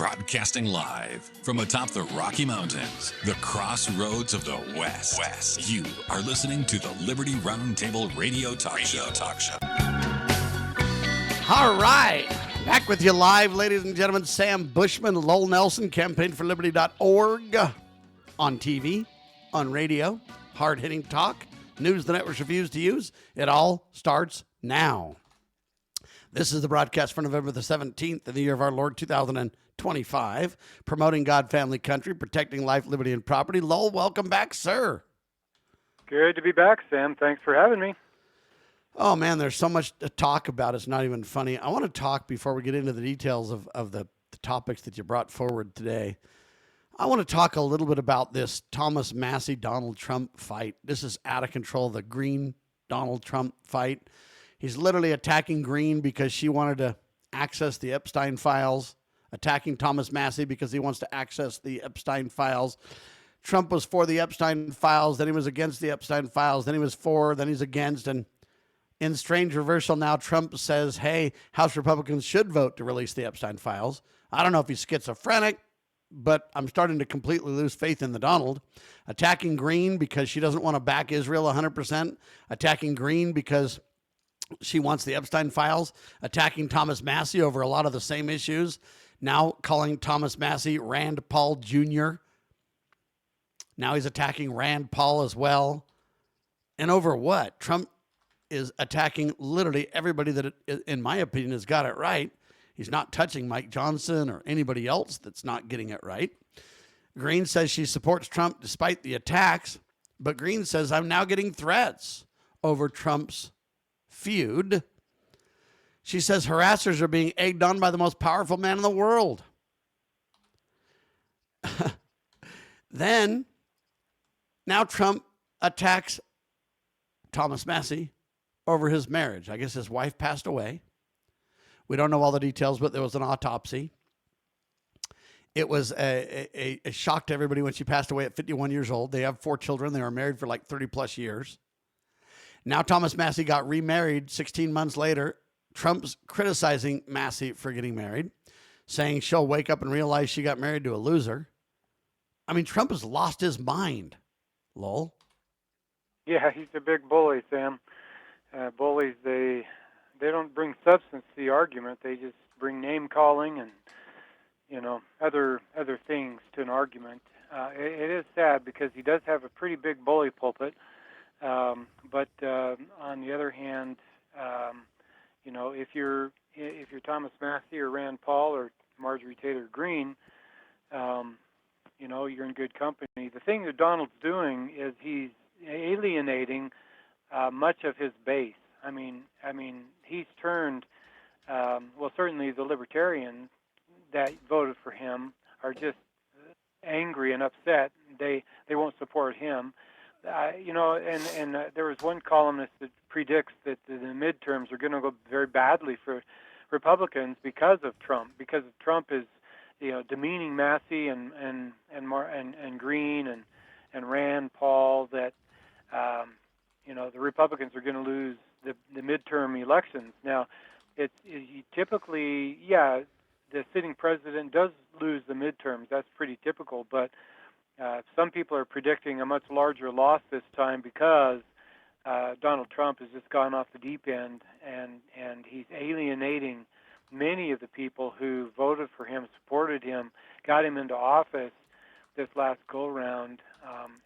Broadcasting live from atop the Rocky Mountains, the Crossroads of the West. You are listening to the Liberty RoundTable Radio Talk Show. All right. Back with you live, ladies and gentlemen. Sam Bushman, Lowell Nelson, campaignforliberty.org. On TV, on radio, hard-hitting talk, news the networks refuse to use. It all starts now. This is the broadcast for November the 17th of the year of our Lord 2025, promoting God, family, country, protecting life, liberty, and property. Lowell, welcome back, sir. Good to be back, Sam. Thanks for having me. Oh, man, there's so much to talk about. It's not even funny. I want to talk, before we get into the details of the topics that you brought forward today, I want to talk a little bit about this Thomas Massey, Donald Trump fight. This is out of control, the Greene-Donald Trump fight. He's literally attacking Greene because she wanted to access the Epstein files, attacking Thomas Massey because he wants to access the Epstein files. Trump was for the Epstein files, then he was against the Epstein files, then he was for, then he's against. And in strange reversal now, Trump says, hey, House Republicans should vote to release the Epstein files. I don't know if he's schizophrenic, but I'm starting to completely lose faith in the Donald. Attacking Greene because she doesn't want to back Israel 100%. Attacking Greene because she wants the Epstein files. Attacking Thomas Massey over a lot of the same issues. Now calling Thomas Massey Rand Paul Jr. Now he's attacking Rand Paul as well. And over what? Trump is attacking literally everybody that, in my opinion, has got it right. He's not touching Mike Johnson or anybody else that's not getting it right. Greene says she supports Trump despite the attacks, but Greene says, I'm now getting threats over Trump's feud. She says harassers are being egged on by the most powerful man in the world. Then, now Trump attacks Thomas Massey over his marriage. I guess his wife passed away. We don't know all the details, but there was an autopsy. It was a shock to everybody when she passed away at 51 years old. They have 4 children. They were married for like 30 plus years. Now Thomas Massey got remarried 16 months later. Trump's criticizing Massey for getting married, saying she'll wake up and realize she got married to a loser. I mean, Trump has lost his mind, Lowell. Yeah, he's a big bully, Sam. Bullies, they don't bring substance to the argument. They just bring name calling and other things to an argument. It is sad because he does have a pretty big bully pulpit. But on the other hand, if you're Thomas Massey or Rand Paul or Marjorie Taylor Greene, you're in good company. The thing that Donald's doing is he's alienating much of his base. I mean, he's turned. Certainly the libertarians that voted for him are just angry and upset. They won't support him. There was one columnist that predicts that the midterms are going to go very badly for Republicans because of Trump. Because Trump is, demeaning Massey and Greene and Rand Paul. That the Republicans are going to lose the midterm elections. Now, typically, the sitting president does lose the midterms. That's pretty typical, but. Some people are predicting a much larger loss this time because Donald Trump has just gone off the deep end, and he's alienating many of the people who voted for him, supported him, got him into office this last go-round.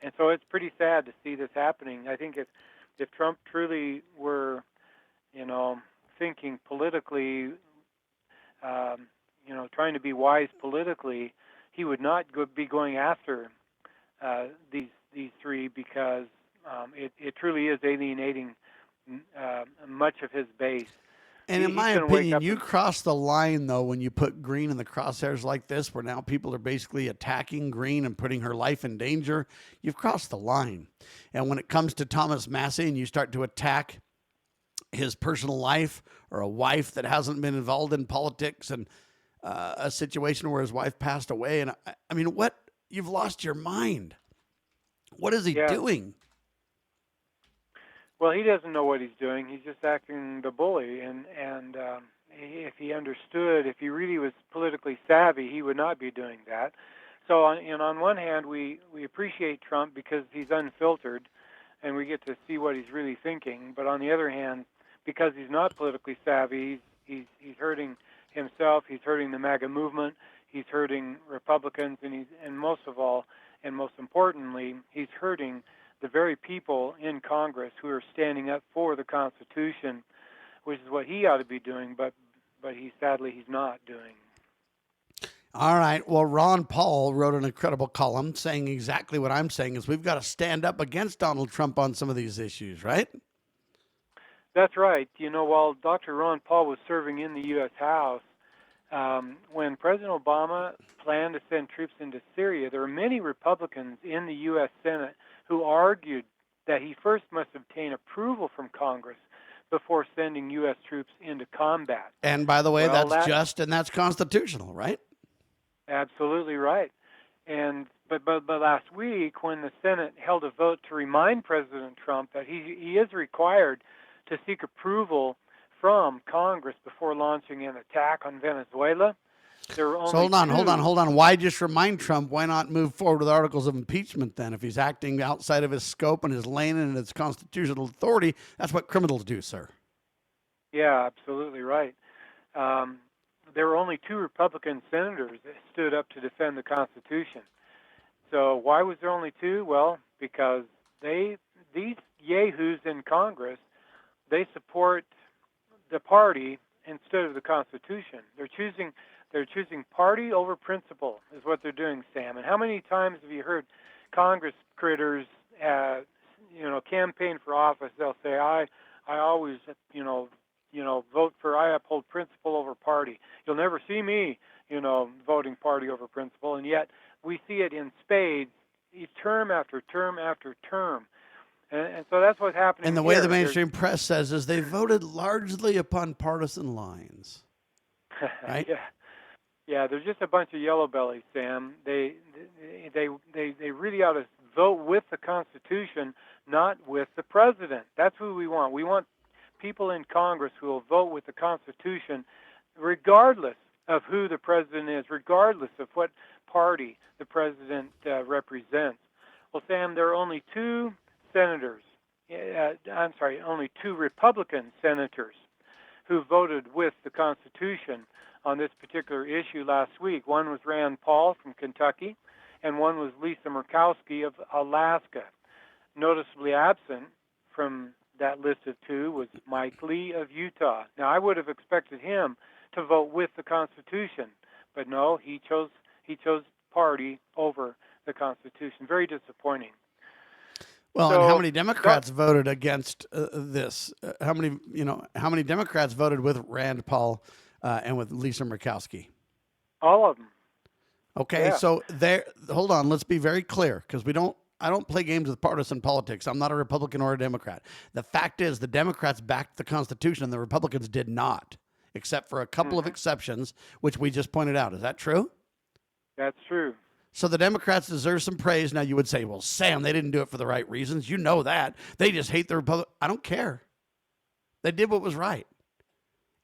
And so it's pretty sad to see this happening. I think if Trump truly were, thinking politically, trying to be wise politically, he would not be going after these three because it truly is alienating much of his base. And in my opinion, you cross the line, though, when you put Greene in the crosshairs like this, where now people are basically attacking Greene and putting her life in danger. You've crossed the line. And when it comes to Thomas Massey and you start to attack his personal life or a wife that hasn't been involved in politics and a situation where his wife passed away. And I mean, what? You've lost your mind. What is he doing? Well, he doesn't know what he's doing. He's just acting the bully. And if he understood, if he really was politically savvy, he would not be doing that. So on one hand, we appreciate Trump because he's unfiltered, and we get to see what he's really thinking. But on the other hand, because he's not politically savvy, he's hurting himself. He's hurting the MAGA movement. He's hurting Republicans, and most of all, and most importantly, he's hurting the very people in Congress who are standing up for the Constitution, which is what he ought to be doing, but sadly he's not doing. All right. Well, Ron Paul wrote an incredible column saying exactly what I'm saying is we've got to stand up against Donald Trump on some of these issues, right? That's right. While Dr. Ron Paul was serving in the U.S. House, when President Obama planned to send troops into Syria, there were many Republicans in the U.S. Senate who argued that he first must obtain approval from Congress before sending U.S. troops into combat. And by the way, that's just and that's constitutional, right? Absolutely right. But last week, when the Senate held a vote to remind President Trump that he is required to seek approval from Congress before launching an attack on Venezuela, there were only hold on. Why just remind Trump? Why not move forward with articles of impeachment then? If he's acting outside of his scope and his lane and its constitutional authority, that's what criminals do, sir. Yeah, absolutely right. There were only 2 Republican senators that stood up to defend the Constitution. So why was there only 2? Well, because these yahoos in Congress, they support the party instead of the Constitution. They're choosing party over principle is what they're doing, Sam. And how many times have you heard Congress critters, campaign for office? They'll say, I always, vote for, I uphold principle over party. You'll never see me, voting party over principle. And yet we see it in spades, term after term after term. And so that's what's happening. And the way the mainstream press says is they voted largely upon partisan lines. Right? Yeah, they're just a bunch of yellow bellies, Sam. They really ought to vote with the Constitution, not with the president. That's who we want. We want people in Congress who will vote with the Constitution, regardless of who the president is, regardless of what party the president represents. Well, Sam, there are only 2 only 2 Republican senators who voted with the Constitution on this particular issue last week. One was Rand Paul from Kentucky, and one was Lisa Murkowski of Alaska. Noticeably absent from that list of 2 was Mike Lee of Utah. Now, I would have expected him to vote with the Constitution, but no, he chose party over the Constitution. Very disappointing. Well, and how many Democrats voted against this? How many Democrats voted with Rand Paul and with Lisa Murkowski? All of them. Okay, yeah. So hold on. Let's be very clear, because I don't play games with partisan politics. I'm not a Republican or a Democrat. The fact is, the Democrats backed the Constitution, and the Republicans did not, except for a couple of exceptions, which we just pointed out. Is that true? That's true. So the Democrats deserve some praise. Now, you would say, well, Sam, they didn't do it for the right reasons. You know that. They just hate the Republic. I don't care. They did what was right.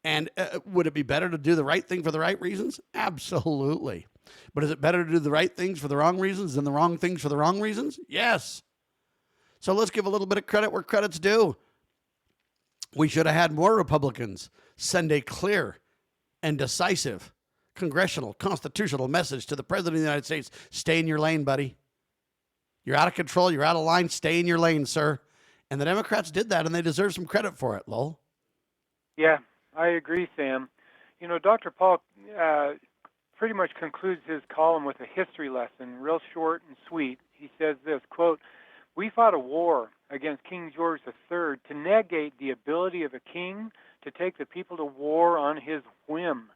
And would it be better to do the right thing for the right reasons? Absolutely. But is it better to do the right things for the wrong reasons than the wrong things for the wrong reasons? Yes. So let's give a little bit of credit where credit's due. We should have had more Republicans send a clear and decisive congressional, constitutional message to the President of the United States. Stay in your lane, buddy. You're out of control. You're out of line. Stay in your lane, sir. And the Democrats did that, and they deserve some credit for it, Lowell. Yeah, I agree, Sam. Dr. Paul pretty much concludes his column with a history lesson, real short and sweet. He says this, quote, "We fought a war against King George III to negate the ability of a king to take the people to war on his whim.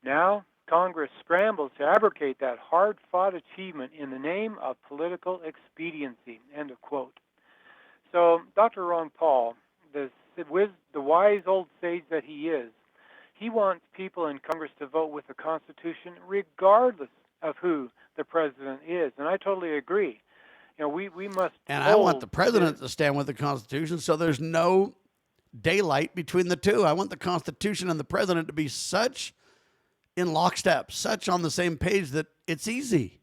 Now, Congress scrambles to abrogate that hard-fought achievement in the name of political expediency," end of quote. So Dr. Ron Paul, the wise old sage that he is, he wants people in Congress to vote with the Constitution regardless of who the president is. And I totally agree. We must. And I want the president to stand with the Constitution so there's no daylight between the two. I want the Constitution and the president to be such in lockstep, such on the same page that it's easy.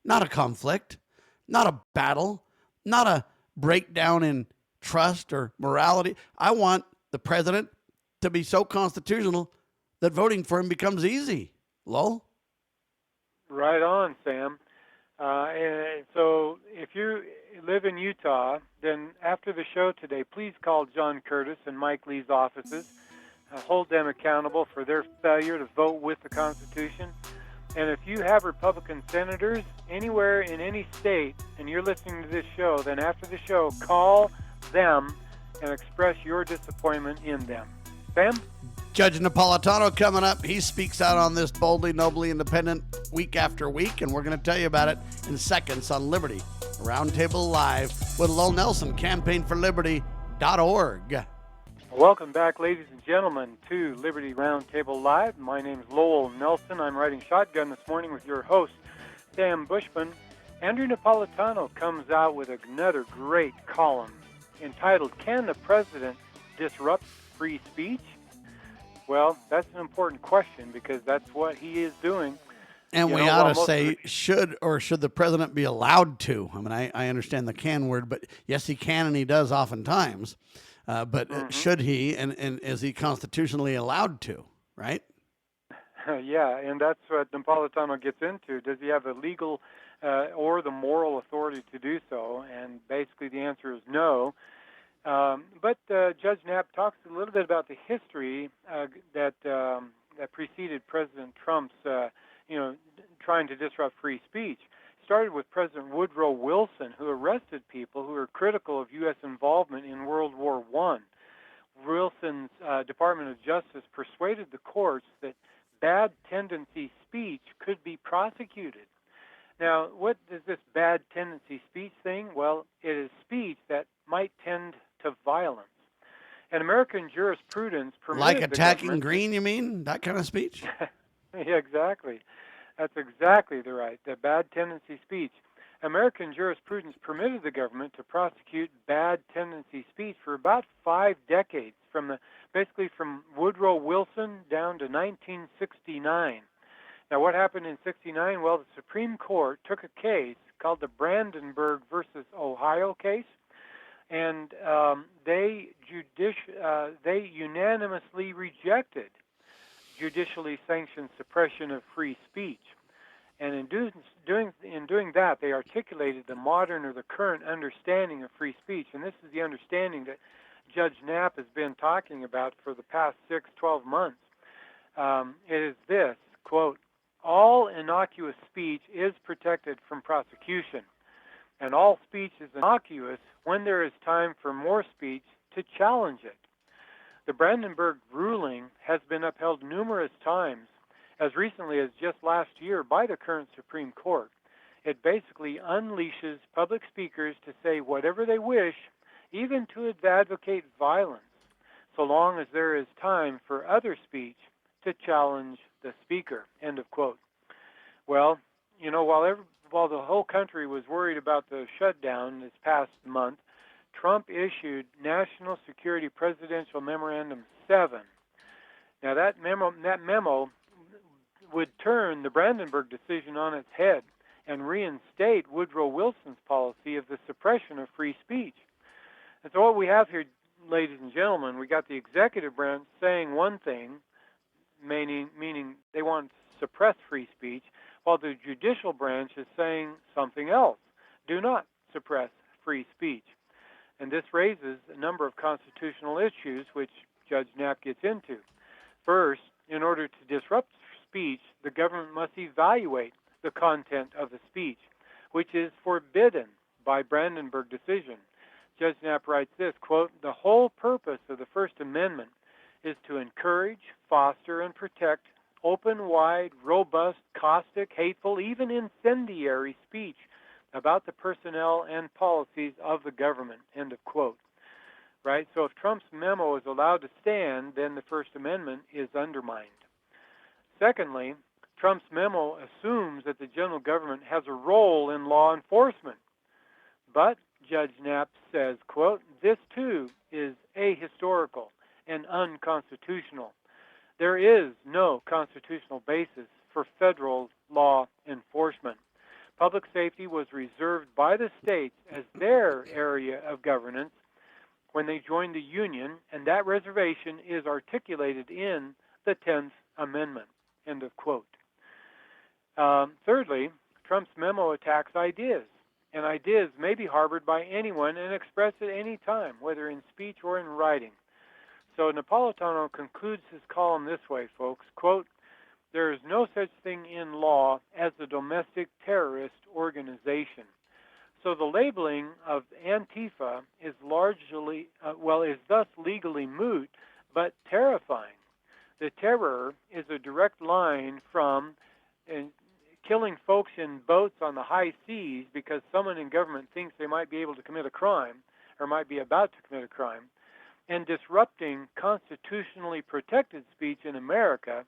Not a conflict, not a battle, not a breakdown in trust or morality. I want the president to be so constitutional that voting for him becomes easy. Lowell? Right on, Sam. And so if you live in Utah, then after the show today, please call John Curtis and Mike Lee's offices. Hold them accountable for their failure to vote with the Constitution. And if you have Republican senators anywhere in any state and you're listening to this show, then after the show, call them and express your disappointment in them. Sam? Judge Napolitano coming up. He speaks out on this boldly, nobly independent week after week, and we're going to tell you about it in seconds on Liberty Roundtable Live with Lowell Nelson, campaignforliberty.org. Welcome back, ladies and gentlemen, to Liberty Roundtable Live. My name is Lowell Nelson. I'm riding shotgun this morning with your host, Sam Bushman. Andrew Napolitano comes out with another great column entitled, Can the President Disrupt Free Speech? Well, that's an important question because that's what he is doing. And we ought to say, should the president be allowed to? I mean, I understand the can word, but yes, he can and he does oftentimes. But should he, and is he constitutionally allowed to, right? Yeah, and that's what Napolitano gets into. Does he have the legal or the moral authority to do so? And basically the answer is no. But Judge Knapp talks a little bit about the history that preceded President Trump's, trying to disrupt free speech. It started with President Woodrow Wilson, who arrested people who were critical of U.S. involvement in World War I. Wilson's Department of Justice persuaded the courts that bad tendency speech could be prosecuted. Now, what is this bad tendency speech thing? Well, it is speech that might tend to violence. And American jurisprudence permitted like attacking Greene, you mean? That kind of speech? Yeah, exactly. That's exactly the bad tendency speech. American jurisprudence permitted the government to prosecute bad tendency speech for about 5 decades, basically from Woodrow Wilson down to 1969. Now, what happened in 1969? Well, the Supreme Court took a case called the Brandenburg versus Ohio case, and they unanimously rejected judicially sanctioned suppression of free speech. And in doing that, they articulated the modern or the current understanding of free speech. And this is the understanding that Judge Knapp has been talking about for the past 6-12 months. It is this, quote, all innocuous speech is protected from prosecution, and all speech is innocuous when there is time for more speech to challenge it. The Brandenburg ruling has been upheld numerous times, as recently as just last year by the current Supreme Court. It basically unleashes public speakers to say whatever they wish, even to advocate violence, so long as there is time for other speech to challenge the speaker, end of quote. Well, while the whole country was worried about the shutdown this past month, Trump issued National Security Presidential Memorandum 7. Now, that memo would turn the Brandenburg decision on its head and reinstate Woodrow Wilson's policy of the suppression of free speech. And so what we have here, ladies and gentlemen, we got the executive branch saying one thing, meaning they want to suppress free speech, while the judicial branch is saying something else. Do not suppress free speech. And this raises a number of constitutional issues, which Judge Knapp gets into. First, in order to disrupt speech, the government must evaluate the content of the speech, which is forbidden by Brandenburg decision. Judge Knapp writes this, quote, the whole purpose of the First Amendment is to encourage, foster, and protect open, wide, robust, caustic, hateful, even incendiary speech about the personnel and policies of the government, end of quote. Right? So if Trump's memo is allowed to stand, then the First Amendment is undermined. Secondly, Trump's memo assumes that the general government has a role in law enforcement. But, Judge Knapp says, quote, this too is ahistorical and unconstitutional. There is no constitutional basis for federal law enforcement. Public safety was reserved by the states as their area of governance when they joined the Union, and that reservation is articulated in the 10th Amendment. End of quote. Thirdly, Trump's memo attacks ideas, and ideas may be harbored by anyone and expressed at any time, whether in speech or in writing. So Napolitano concludes his column this way, folks, quote, "There is no such thing in law as a domestic terrorist organization." So the labeling of Antifa is largely, is thus legally moot, but terrifying. The terror is a direct line from killing folks in boats on the high seas because someone in government thinks they might be able to commit a crime or might be about to commit a crime, and disrupting constitutionally protected speech in America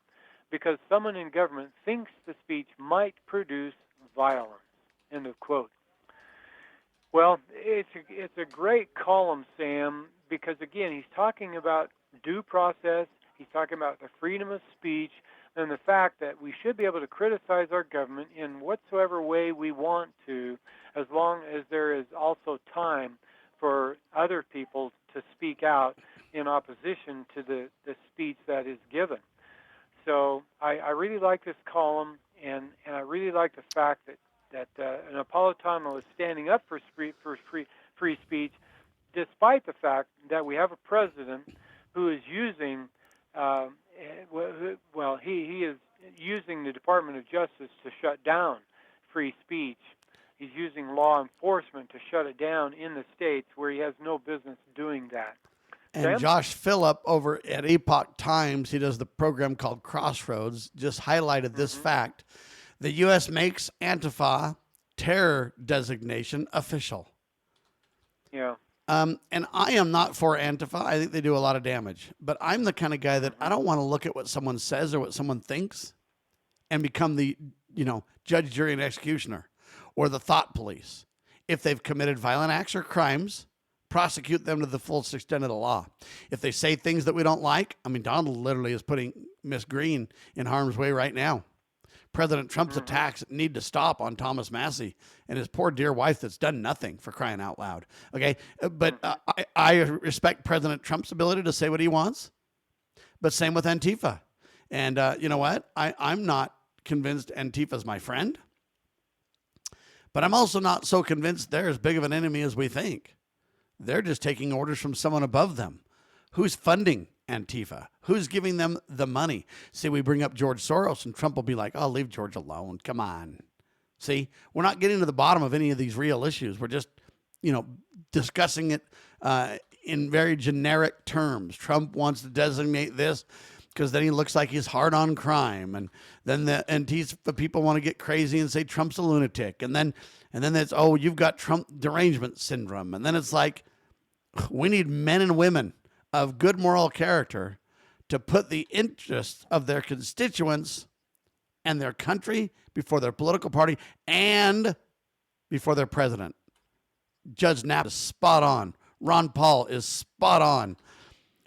because someone in government thinks the speech might produce violence. End of quote. Well, it's a great column, Sam, because, again, he's talking about due process, he's talking about the freedom of speech, and the fact that we should be able to criticize our government in whatsoever way we want to, as long as there is also time for other people to speak out in opposition to the speech that is given. So I really like this column, and I really like the fact that Napolitano is standing up for free speech, despite the fact that we have a president who is using, he is using the Department of Justice to shut down free speech. He's using law enforcement to shut it down in the states where he has no business doing that. And Sam? Josh Phillip over at Epoch Times, he does the program called Crossroads, just highlighted this fact. The U.S. makes Antifa terror designation official. Yeah. And I am not for Antifa. I think they do a lot of damage. But I'm the kind of guy that I don't want to look at what someone says or what someone thinks and become the, judge, jury, and executioner or the thought police. If they've committed violent acts or crimes, prosecute them to the fullest extent of the law. If they say things that we don't like, Donald literally is putting Miss Greene in harm's way right now. President Trump's attacks need to stop on Thomas Massey and his poor dear wife that's done nothing, for crying out loud. Okay, but I respect President Trump's ability to say what he wants, but same with Antifa. And you know what? I'm not convinced Antifa's my friend, but I'm also not so convinced they're as big of an enemy as we think. They're just taking orders from someone above them. Who's funding Antifa? Who's giving them the money? See, we bring up George Soros and Trump will be like, "Oh, leave George alone. Come on." See, we're not getting to the bottom of any of these real issues. We're just, discussing it in very generic terms. Trump wants to designate this because then he looks like he's hard on crime. And then the Antifa people want to get crazy and say Trump's a lunatic. And then it's, oh, you've got Trump derangement syndrome. And then it's like, we need men and women of good moral character to put the interests of their constituents and their country before their political party and before their president. Judge Knapp is spot on. Ron Paul is spot on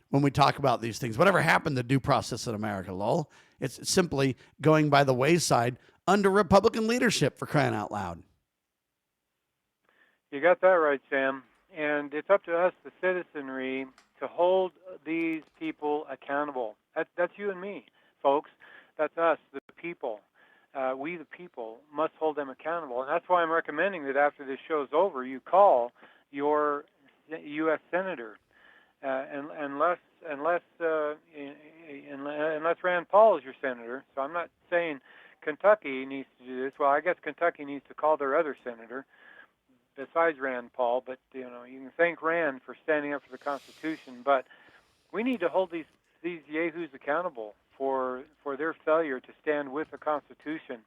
when we talk about these things. Whatever happened to due process in America, lol? It's simply going by the wayside under Republican leadership, for crying out loud. You got that right, Sam. And it's up to us, the citizenry, to hold these people accountable. That's you and me, folks. That's us, the people. We, the people, must hold them accountable. And that's why I'm recommending that after this show's over, you call your U.S. senator, unless Rand Paul is your senator. So I'm not saying Kentucky needs to do this. Well, I guess Kentucky needs to call their other senator besides Rand Paul, but you can thank Rand for standing up for the Constitution. But we need to hold these yahoos accountable for their failure to stand with the Constitution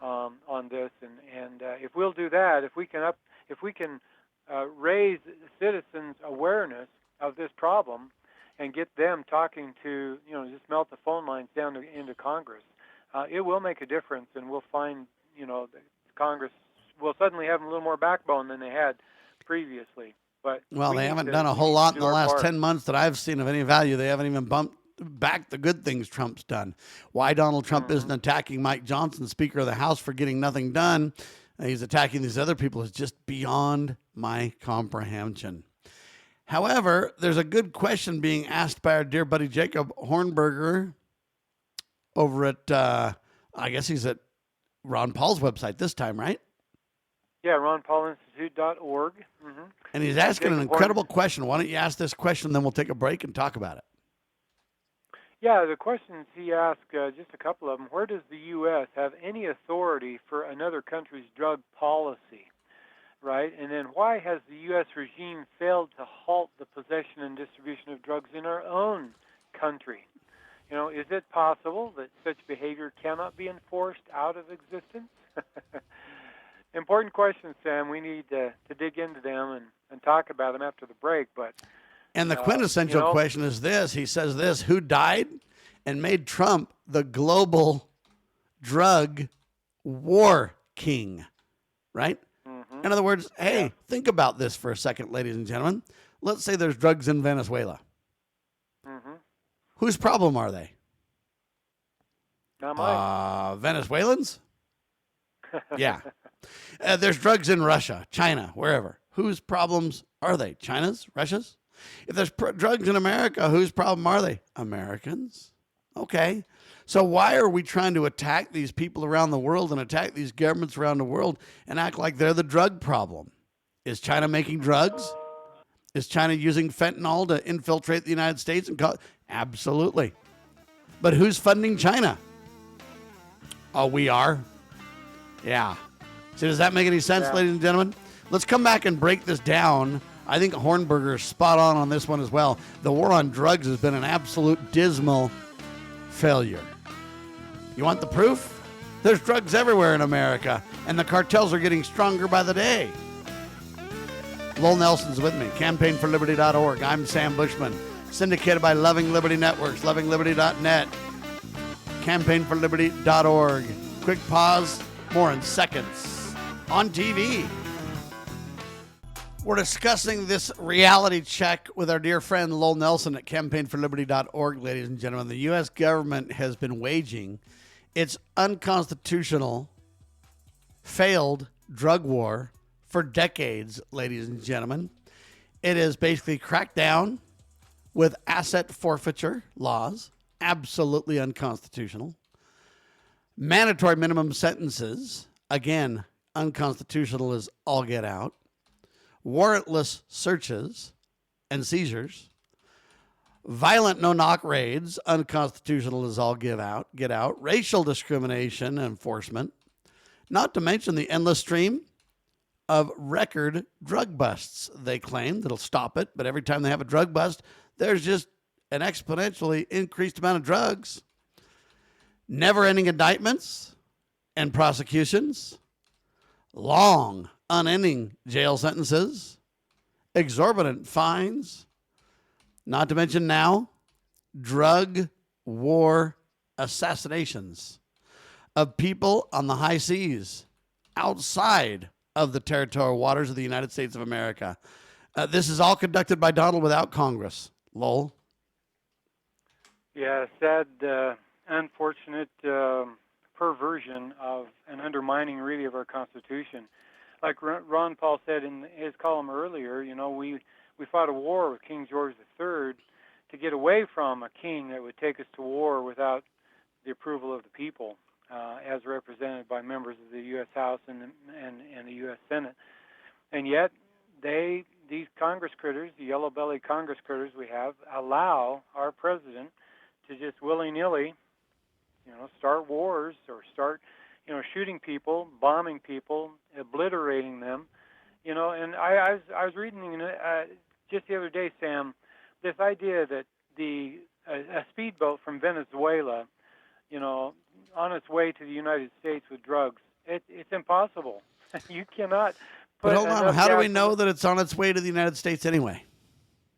on this. And if we'll do that, if we can raise citizens' awareness of this problem and get them talking to just melt the phone lines down into Congress, it will make a difference, and we'll find that Congress will suddenly have a little more backbone than they had previously. But they haven't done a whole lot in the last 10 months that I've seen of any value. They haven't even bumped back the good things Trump's done. Why Donald Trump isn't attacking Mike Johnson, Speaker of the House, for getting nothing done. He's attacking these other people is just beyond my comprehension. However, there's a good question being asked by our dear buddy Jacob Hornberger over at, I guess he's at Ron Paul's website this time, right? Yeah, ronpaulinstitute.org. And he's asking an incredible question. Why don't you ask this question, then we'll take a break and talk about it. Yeah, the questions he asked, just a couple of them. Where does the U.S. have any authority for another country's drug policy, right? And then why has the U.S. regime failed to halt the possession and distribution of drugs in our own country? You know, is it possible that such behavior cannot be enforced out of existence? Important questions, Sam. We need to dig into them and talk about them after the break. And the quintessential question is this. He says this: who died and made Trump the global drug war king, right? In other words, hey, think about this for a second, ladies and gentlemen. Let's say there's drugs in Venezuela. Whose problem are they? Not mine. Venezuelans? Yeah. There's drugs in Russia, China, wherever. Whose problems are they? China's? Russia's? If there's drugs in America, whose problem are they? Americans. Okay. So why are we trying to attack these people around the world and attack these governments around the world and act like they're the drug problem? Is China making drugs? Is China using fentanyl to infiltrate the United States? Absolutely. But who's funding China? Oh, we are? Yeah. So does that make any sense, ladies and gentlemen? Let's come back and break this down. I think Hornberger is spot on this one as well. The war on drugs has been an absolute dismal failure. You want the proof? There's drugs everywhere in America, and the cartels are getting stronger by the day. Lowell Nelson's with me, campaignforliberty.org. I'm Sam Bushman, syndicated by Loving Liberty Networks, lovingliberty.net, campaignforliberty.org. Quick pause, more in seconds. On TV, we're discussing this reality check with our dear friend Lowell Nelson at campaignforliberty.org, ladies and gentlemen. The U.S. government has been waging its unconstitutional, failed drug war for decades, ladies and gentlemen. It is basically cracked down with asset forfeiture laws, absolutely unconstitutional. Mandatory minimum sentences, again, unconstitutional as all get out. Warrantless searches and seizures. Violent no-knock raids, unconstitutional as all get out. Racial discrimination enforcement. Not to mention the endless stream of record drug busts, they claim, that'll stop it. But every time they have a drug bust, there's just an exponentially increased amount of drugs. Never-ending indictments and prosecutions. Long, unending jail sentences. Exorbitant fines. Not to mention now, drug war assassinations of people on the high seas outside of the territorial waters of the United States of America. This is all conducted by Donald without Congress. Lowell? Yeah, sad, unfortunate perversion of and undermining, really, of our Constitution. Like Ron Paul said in his column earlier, you know, we fought a war with King George III to get away from a king that would take us to war without the approval of the people, as represented by members of the U.S. House and the U.S. Senate. And yet, these Congress critters, the yellow-bellied Congress critters we have, allow our president to just willy-nilly, start wars or start, shooting people, bombing people, obliterating them. And I was reading just the other day, Sam, this idea that a speedboat from Venezuela, on its way to the United States with drugs, it's impossible. You cannot. But hold on, how do we know that it's on its way to the United States anyway?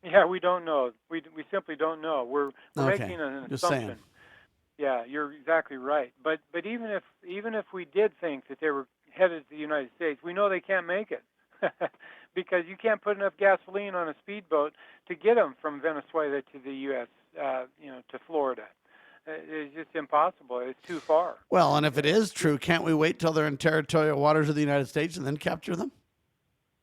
Yeah, we don't know. We simply don't know. We're making an just assumption. saying. Yeah, you're exactly right. But even if we did think that they were headed to the United States, we know they can't make it because you can't put enough gasoline on a speedboat to get them from Venezuela to the U.S. to Florida. It's just impossible. It's too far. Well, and if it is true, can't we wait till they're in territorial waters of the United States and then capture them?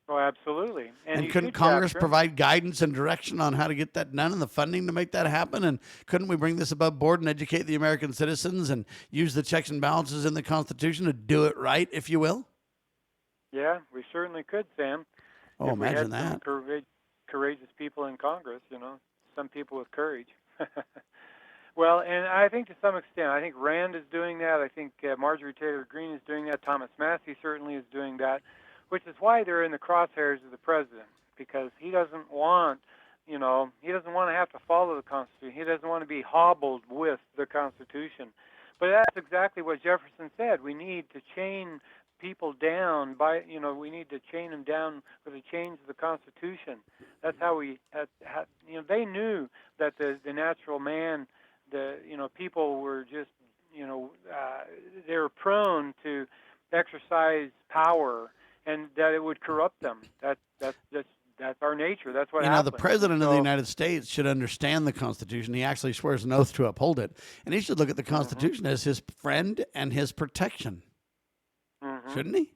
Oh, absolutely. And couldn't Congress provide guidance and direction on how to get that done and the funding to make that happen? And couldn't we bring this above board and educate the American citizens and use the checks and balances in the Constitution to do it right, if you will? Yeah, we certainly could, Sam. Oh, if imagine we had that. Some courageous people in Congress, some people with courage. Well, and I think to some extent, I think Rand is doing that. I think Marjorie Taylor Greene is doing that. Thomas Massey certainly is doing that, which is why they're in the crosshairs of the president, because he doesn't want, he doesn't want to have to follow the Constitution. He doesn't want to be hobbled with the Constitution. But that's exactly what Jefferson said. We need to chain people down we need to chain them down with the chains of the Constitution. That's how they knew that the natural man, people were just, they were prone to exercise power, and that it would corrupt them. That's our nature. That's what happens. The president of the United States should understand the Constitution. He actually swears an oath to uphold it, and he should look at the Constitution as his friend and his protection. Shouldn't he?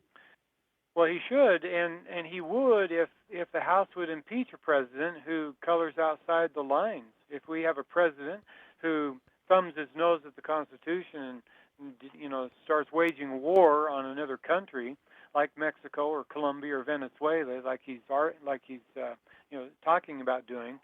Well, he should, and he would if the House would impeach a president who colors outside the lines. If we have a president who thumbs his nose at the Constitution and starts waging war on another country like Mexico or Colombia or Venezuela, like he's talking about doing,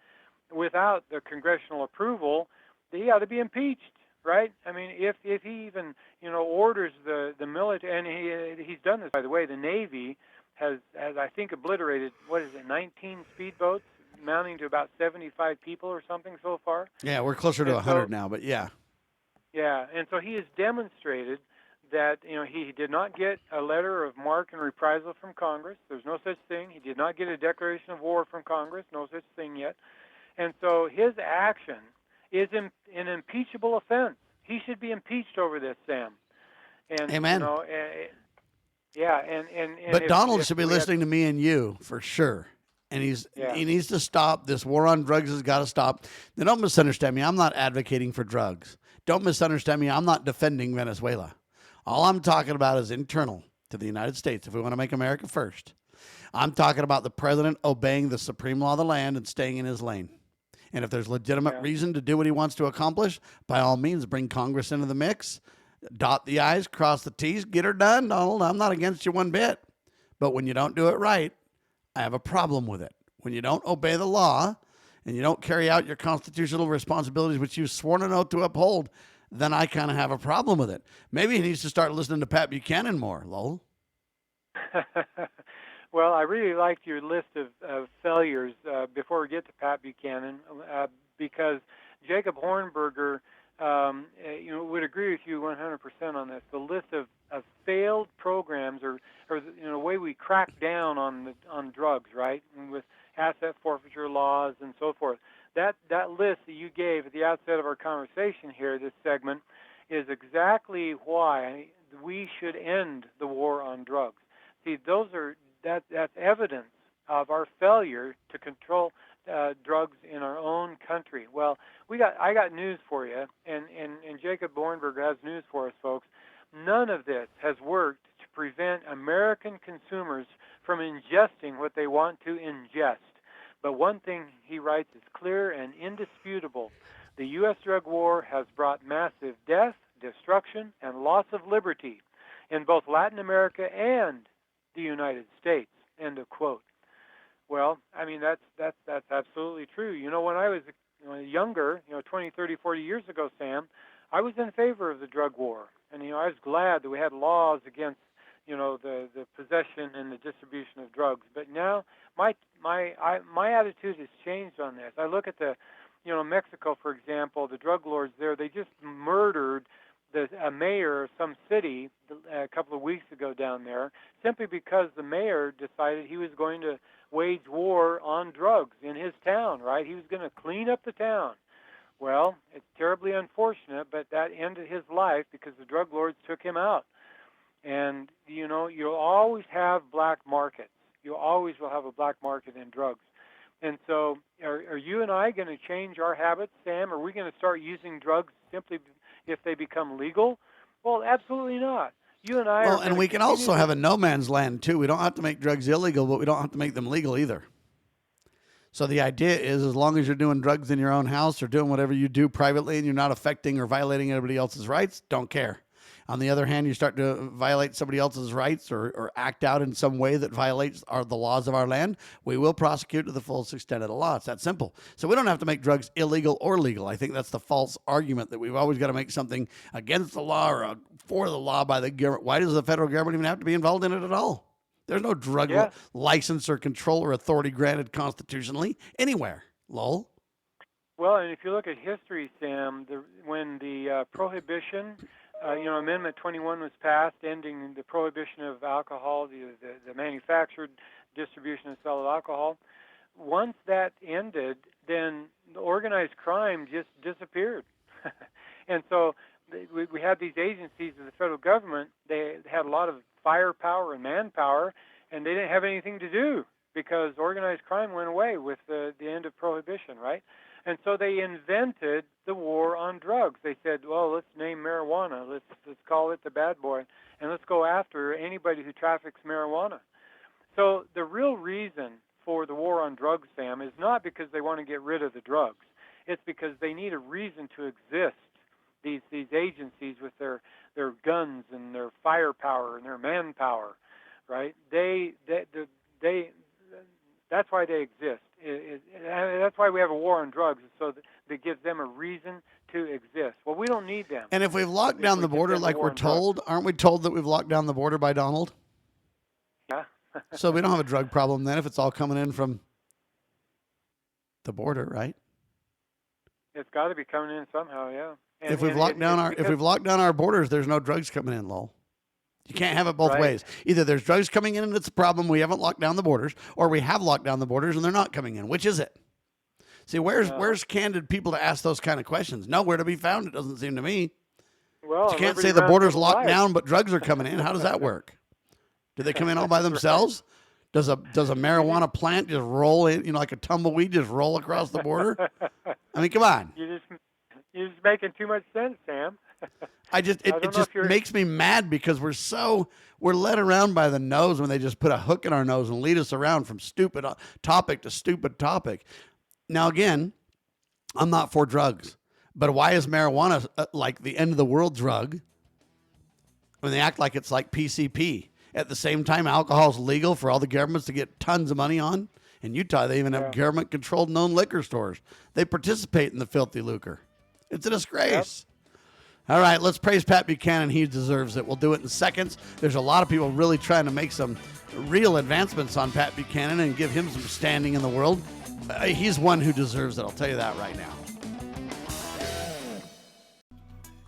without the congressional approval, he ought to be impeached. Right? I mean, if he even orders the military, and he's done this, by the way. The Navy has I think obliterated 19 speedboats, amounting to about 75 people or something so far. Yeah, we're closer to 100 now, but yeah. Yeah, and so he has demonstrated that he did not get a letter of marque and reprisal from Congress. There's no such thing. He did not get a declaration of war from Congress. No such thing yet. And so his action is an impeachable offense. He should be impeached over this, Sam. And, Amen. But Donald should be listening to me and you for sure. And he needs to stop. This war on drugs has got to stop. Then don't misunderstand me. I'm not advocating for drugs. Don't misunderstand me. I'm not defending Venezuela. All I'm talking about is internal to the United States, if we want to make America first. I'm talking about the president obeying the supreme law of the land and staying in his lane. And if there's legitimate reason to do what he wants to accomplish, by all means, bring Congress into the mix, dot the I's, cross the T's, get her done, Donald. I'm not against you one bit. But when you don't do it right, I have a problem with it. When you don't obey the law and you don't carry out your constitutional responsibilities, which you've sworn an oath to uphold, then I kind of have a problem with it. Maybe he needs to start listening to Pat Buchanan more, Lowell. Well, I really liked your list of failures before we get to Pat Buchanan, because Jacob Hornberger would agree with you 100% on this. The list of failed programs, or the way we crack down on drugs, right, and with asset forfeiture laws and so forth. That list that you gave at the outset of our conversation here, this segment, is exactly why we should end the war on drugs. See, that's evidence of our failure to control drugs in our own country. Well, I got news for you, and Jacob Bornberg has news for us, folks. None of this has worked to prevent American consumers from ingesting what they want to ingest. But one thing he writes is clear and indisputable. The U.S. drug war has brought massive death, destruction, and loss of liberty in both Latin America and the United States, end of quote. Well, I mean, that's absolutely true. When I was younger, 20, 30, 40 years ago, Sam, I was in favor of the drug war. And, I was glad that we had laws against, the possession and the distribution of drugs. But now my attitude has changed on this. I look at Mexico, for example, the drug lords there, they just murdered a mayor of some city a couple of weeks ago down there, simply because the mayor decided he was going to wage war on drugs in his town, right? He was going to clean up the town. Well, it's terribly unfortunate, but that ended his life because the drug lords took him out. And, you'll always have black markets. You always will have a black market in drugs. And so are you and I going to change our habits, Sam? Are we going to start using drugs simply if they become legal? Well, absolutely not. You and I Well, are and we can also have a no man's land too. We don't have to make drugs illegal, but we don't have to make them legal either. So the idea is, as long as you're doing drugs in your own house or doing whatever you do privately and you're not affecting or violating anybody else's rights, don't care. On the other hand, you start to violate somebody else's rights or act out in some way that violates the laws of our land, we will prosecute to the fullest extent of the law. It's that simple. So we don't have to make drugs illegal or legal. I think that's the false argument, that we've always got to make something against the law or for the law by the government. Why does the federal government even have to be involved in it at all? There's no drug license or control or authority granted constitutionally anywhere, Lowell. Well, and if you look at history, Sam, when the prohibition, Amendment 21 was passed, ending the prohibition of alcohol, the manufactured, distribution, and sale of alcohol. Once that ended, then the organized crime just disappeared. And so we had these agencies of the federal government. They had a lot of firepower and manpower, and they didn't have anything to do because organized crime went away with the end of prohibition, right? And so they invented the war on drugs. They said, well, let's name marijuana. Let's call it the bad boy, and let's go after anybody who traffics marijuana. So the real reason for the war on drugs, Sam, is not because they want to get rid of the drugs. It's because they need a reason to exist. These agencies with their guns and their firepower and their manpower, right? That's why they exist. That's why we have a war on drugs, so that gives them a reason to exist. Well, we don't need them. And if we've locked down the border like we're told, aren't we told that we've locked down the border by Donald? Yeah. So we don't have a drug problem then if it's all coming in from the border, right? It's got to be coming in somehow, yeah. If we've locked down our borders, there's no drugs coming in, Lowell. You can't have it both ways. Either there's drugs coming in and it's a problem, we haven't locked down the borders, or we have locked down the borders and they're not coming in. Which is it? See, where's candid people to ask those kind of questions? Nowhere to be found, it doesn't seem to me. Well, you can't say the border's locked down, but drugs are coming in. How does that work? Do they come in all by themselves? Does a marijuana plant just roll in, like a tumbleweed, just roll across the border? I mean, come on. You're just making too much sense, Sam. It just makes me mad because we're led around by the nose when they just put a hook in our nose and lead us around from stupid topic to stupid topic. Now, again, I'm not for drugs, but why is marijuana like the end of the world drug when they act like it's like PCP? At the same time, alcohol is legal for all the governments to get tons of money on. In Utah, they even have government-controlled known liquor stores. They participate in the filthy lucre. It's a disgrace. Yep. All right, let's praise Pat Buchanan. He deserves it. We'll do it in seconds. There's a lot of people really trying to make some real advancements on Pat Buchanan and give him some standing in the world. He's one who deserves it. I'll tell you that right now.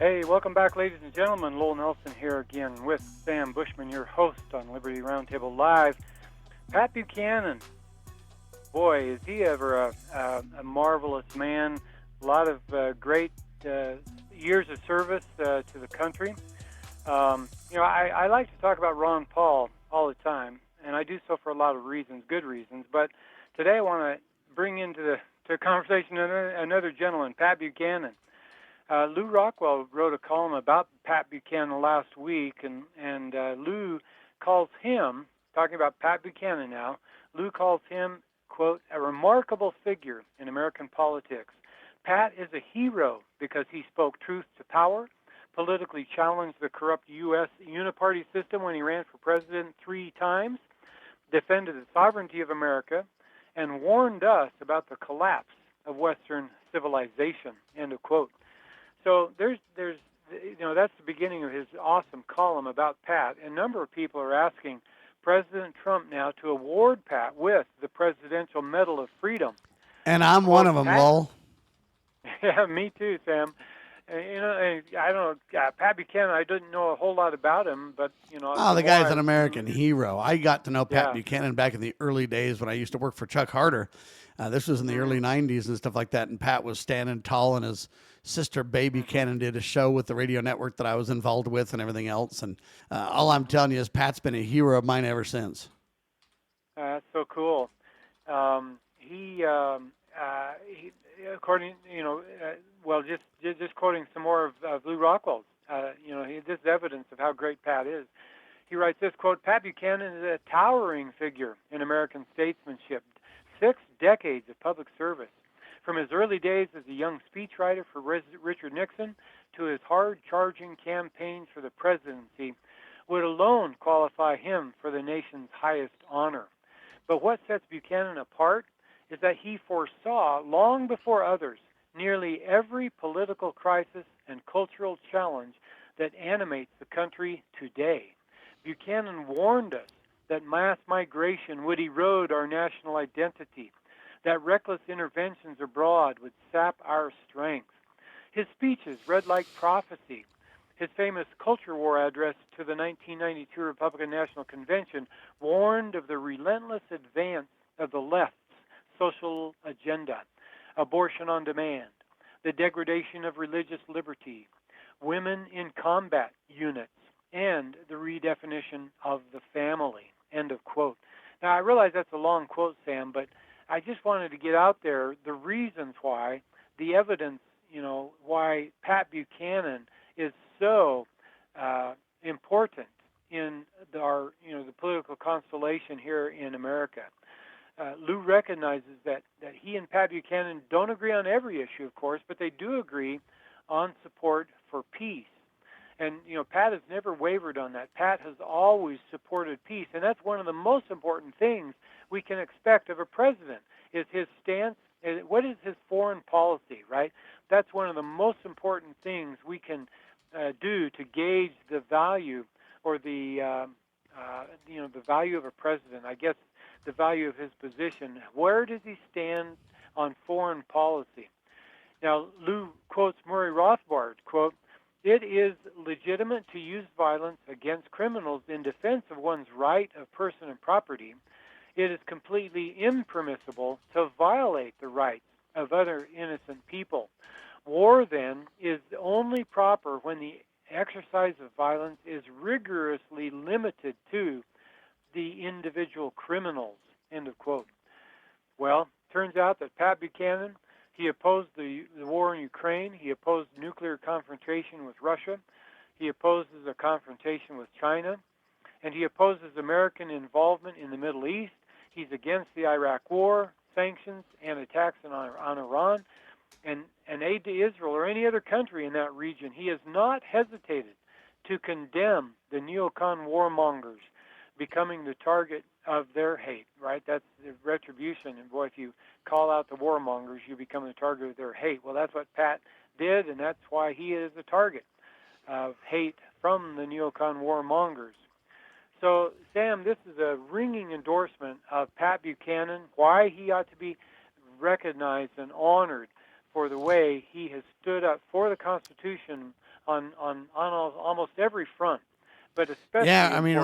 Hey, welcome back, ladies and gentlemen. Lowell Nelson here again with Sam Bushman, your host on Liberty RoundTable Live. Pat Buchanan, boy, is he ever a marvelous man. A lot of great years of service to the country. I like to talk about Ron Paul all the time, and I do so for a lot of reasons, good reasons. But today I want to bring into the conversation another gentleman, Pat Buchanan. Lou Rockwell wrote a column about Pat Buchanan last week, and Lou calls him, talking about Pat Buchanan now, Lou calls him, quote, a remarkable figure in American politics. Pat is a hero because he spoke truth to power, politically challenged the corrupt U.S. uniparty system when he ran for president 3 times, defended the sovereignty of America, and warned us about the collapse of Western civilization, end of quote. So that's the beginning of his awesome column about Pat. A number of people are asking President Trump now to award Pat with the Presidential Medal of Freedom. And I'm one of them, Lowell. Yeah, me too, Sam. I don't know, Pat Buchanan, I didn't know a whole lot about him, but, the guy's an American hero. I got to know Pat Buchanan back in the early days when I used to work for Chuck Harder. This was in the early 90s and stuff like that, and Pat was standing tall, and his sister, Bae Buchanan, did a show with the radio network that I was involved with and everything else, and all I'm telling you is Pat's been a hero of mine ever since. That's so cool. according, just quoting some more of Lou Rockwell's, this is evidence of how great Pat is. He writes this, quote, Pat Buchanan is a towering figure in American statesmanship, 6 decades of public service. From his early days as a young speechwriter for Richard Nixon to his hard-charging campaigns for the presidency would alone qualify him for the nation's highest honor. But what sets Buchanan apart is that he foresaw, long before others, nearly every political crisis and cultural challenge that animates the country today. Buchanan warned us that mass migration would erode our national identity, that reckless interventions abroad would sap our strength. His speeches read like prophecy. His famous culture war address to the 1992 Republican National Convention warned of the relentless advance of the left's social agenda, abortion on demand, the degradation of religious liberty, women in combat units, and the redefinition of the family, end of quote. Now, I realize that's a long quote, Sam, but I just wanted to get out there the reasons why, the evidence, why Pat Buchanan is so important in the political constellation here in America. Lou recognizes that he and Pat Buchanan don't agree on every issue, of course, but they do agree on support for peace. And, Pat has never wavered on that. Pat has always supported peace, and that's one of the most important things we can expect of a president, is his stance. What is his foreign policy, right? That's one of the most important things we can do to gauge the value or the value of a president. I guess the value of his position. Where does he stand on foreign policy? Now, Lou quotes Murray Rothbard, quote, "It is legitimate to use violence against criminals in defense of one's right of person and property. It is completely impermissible to violate the rights of other innocent people. War, then, is only proper when the exercise of violence is rigorously limited to the individual criminals," end of quote. Well, turns out that Pat Buchanan, he opposed the war in Ukraine. He opposed nuclear confrontation with Russia. He opposes a confrontation with China. And he opposes American involvement in the Middle East. He's against the Iraq War, sanctions, and attacks on Iran, and aid to Israel or any other country in that region. He has not hesitated to condemn the neocon warmongers becoming the target of their hate, right? That's the retribution. And boy, if you call out the warmongers, you become the target of their hate. Well, that's what Pat did, and that's why he is the target of hate from the neocon warmongers. So, Sam, this is a ringing endorsement of Pat Buchanan, why he ought to be recognized and honored for the way he has stood up for the Constitution on almost every front. But especially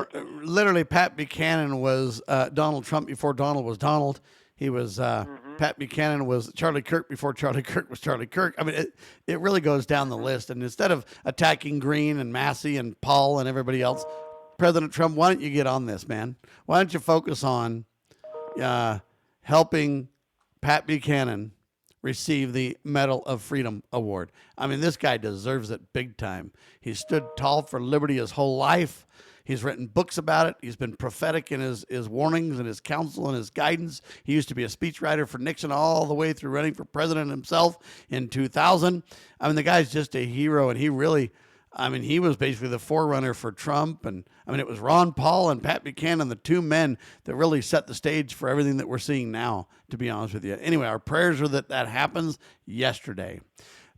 literally, Pat Buchanan was Donald Trump before Donald was Donald. He was Pat Buchanan was Charlie Kirk before Charlie Kirk was Charlie Kirk. I mean, it really goes down the list. And instead of attacking Greene and Massey and Paul and everybody else, President Trump, why don't you get on this, man? Why don't you focus on helping Pat Buchanan receive the Medal of Freedom Award? I mean, this guy deserves it big time. He stood tall for liberty his whole life. He's written books about it. He's been prophetic in his warnings and his counsel and his guidance. He used to be a speechwriter for Nixon all the way through running for president himself in 2000. I mean, the guy's just a hero, and he was basically the forerunner for Trump. And it was Ron Paul and Pat Buchanan, the two men that really set the stage for everything that we're seeing now, to be honest with you. Anyway, our prayers are that happens yesterday.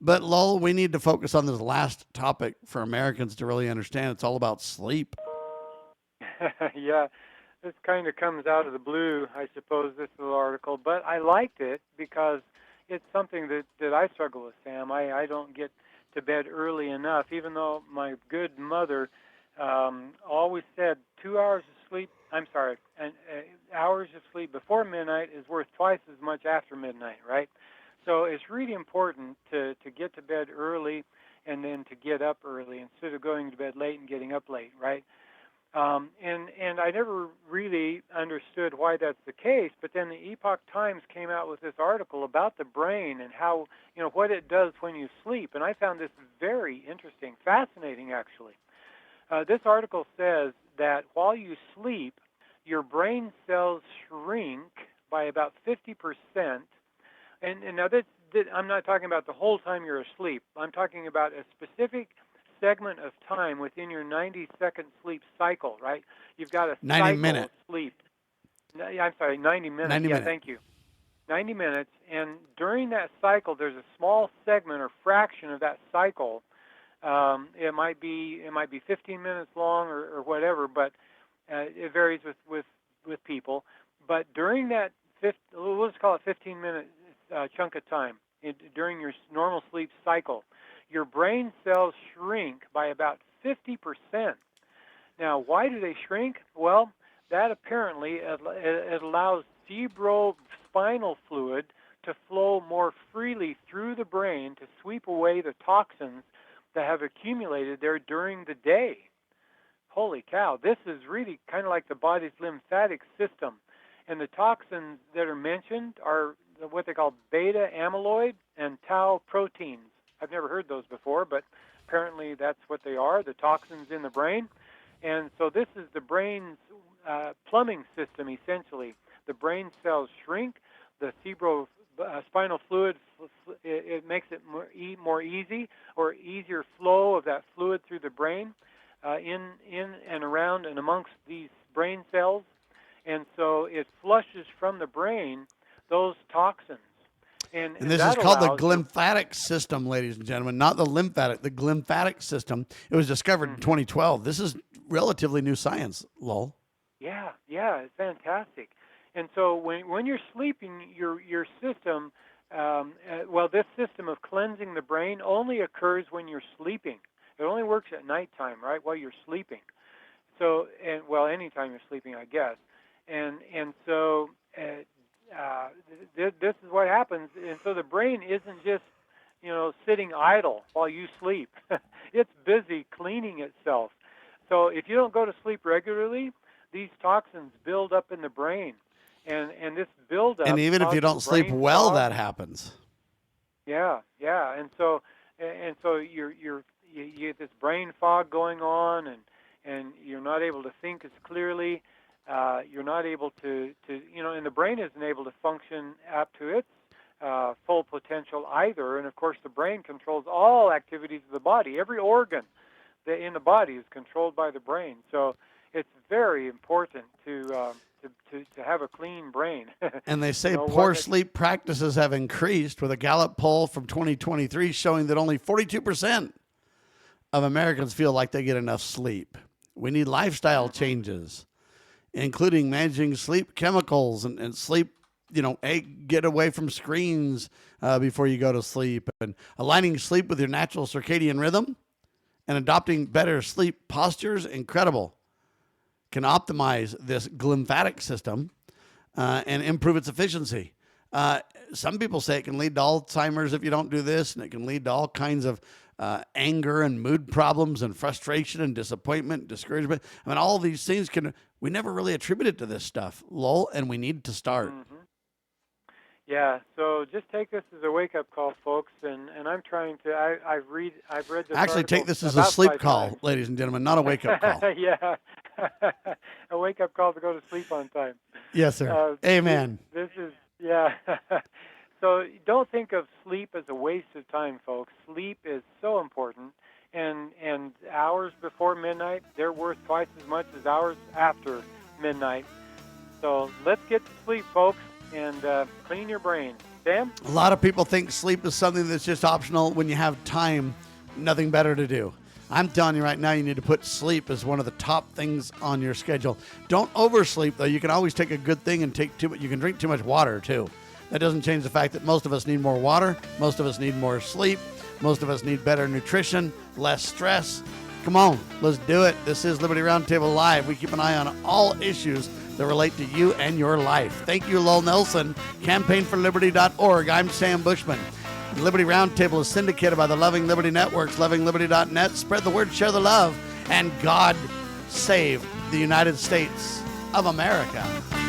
But Lowell, we need to focus on this last topic for Americans to really understand. It's all about sleep. Yeah, this kind of comes out of the blue, I suppose, this little article. But I liked it because it's something that I struggle with, Sam. I don't get to bed early enough, even though my good mother always said 2 hours of sleep, hours of sleep before midnight is worth twice as much after midnight, right? So it's really important to get to bed early and then to get up early instead of going to bed late and getting up late, right? and I never really understood why that's the case. But then the Epoch Times came out with this article about the brain and how, what it does when you sleep. And I found this very interesting, fascinating, actually. This article says that while you sleep, your brain cells shrink by about 50%. And now I'm not talking about the whole time you're asleep. I'm talking about a specific segment of time within your 90-second sleep cycle, right? You've got a 90 minutes of sleep. I'm sorry, 90 minutes. 90 minutes. Thank you. 90 minutes, and during that cycle, there's a small segment or fraction of that cycle. It might be 15 minutes long or whatever, but it varies with people. But during that let's call it 15-minute chunk of time during your normal sleep cycle, your brain cells shrink by about 50%. Now, why do they shrink? Well, that apparently it allows cerebrospinal fluid to flow more freely through the brain to sweep away the toxins that have accumulated there during the day. Holy cow, this is really kind of like the body's lymphatic system. And the toxins that are mentioned are what they call beta amyloid and tau proteins. I've never heard those before, but apparently that's what they are, the toxins in the brain. And so this is the brain's plumbing system, essentially. The brain cells shrink, the cerebrospinal fluid, it makes it more easy or easier flow of that fluid through the brain in and around and amongst these brain cells. And so it flushes from the brain those toxins. And this is called the glymphatic system, ladies and gentlemen, not the lymphatic, the glymphatic system. It was discovered in 2012. This is relatively new science, Lowell. Yeah, it's fantastic. And so when you're sleeping, your system, this system of cleansing the brain only occurs when you're sleeping. It only works at nighttime, right, while you're sleeping. So, anytime you're sleeping, I guess. And so this is what happens. And so the brain isn't just, sitting idle while you sleep. It's busy cleaning itself. So if you don't go to sleep regularly, these toxins build up in the brain. And this buildup. And even if you don't sleep well, that happens. Yeah. And so you get this brain fog going on, and you're not able to think as clearly. You're not able to, and the brain isn't able to function up to its full potential either. And of course, the brain controls all activities of the body. Every organ in the body is controlled by the brain. So it's very important to have a clean brain. And they say poor sleep practices have increased, with a Gallup poll from 2023 showing that only 42% of Americans feel like they get enough sleep. We need lifestyle changes, including managing sleep chemicals and sleep, get away from screens before you go to sleep, and aligning sleep with your natural circadian rhythm and adopting better sleep postures. Incredible. Can optimize this glymphatic system and improve its efficiency. Some people say it can lead to Alzheimer's if you don't do this, and it can lead to all kinds of anger and mood problems and frustration and disappointment, discouragement. I mean, all of these things we never really attribute it to this stuff, Lowell, and we need to start. Mm-hmm. Yeah, so just take this as a wake-up call, folks, and I'm trying to, I've read this. Actually, take this as a sleep call, ladies and gentlemen, not a wake-up call. Yeah, a wake-up call to go to sleep on time. Yes, sir. Amen. This is, yeah. So don't think of sleep as a waste of time, folks. Sleep is so important, and hours before midnight, they're worth twice as much as hours after midnight. So let's get to sleep, folks, and clean your brain. Sam? A lot of people think sleep is something that's just optional when you have time, nothing better to do. I'm telling you right now, you need to put sleep as one of the top things on your schedule. Don't oversleep, though. You can always take a good thing and you can drink too much water, too. That doesn't change the fact that most of us need more water. Most of us need more sleep. Most of us need better nutrition, less stress. Come on, let's do it. This is Liberty RoundTable Live. We keep an eye on all issues that relate to you and your life. Thank you, Lowell Nelson, campaignforliberty.org. I'm Sam Bushman. Liberty RoundTable is syndicated by the Loving Liberty Networks, lovingliberty.net. Spread the word, share the love, and God save the United States of America.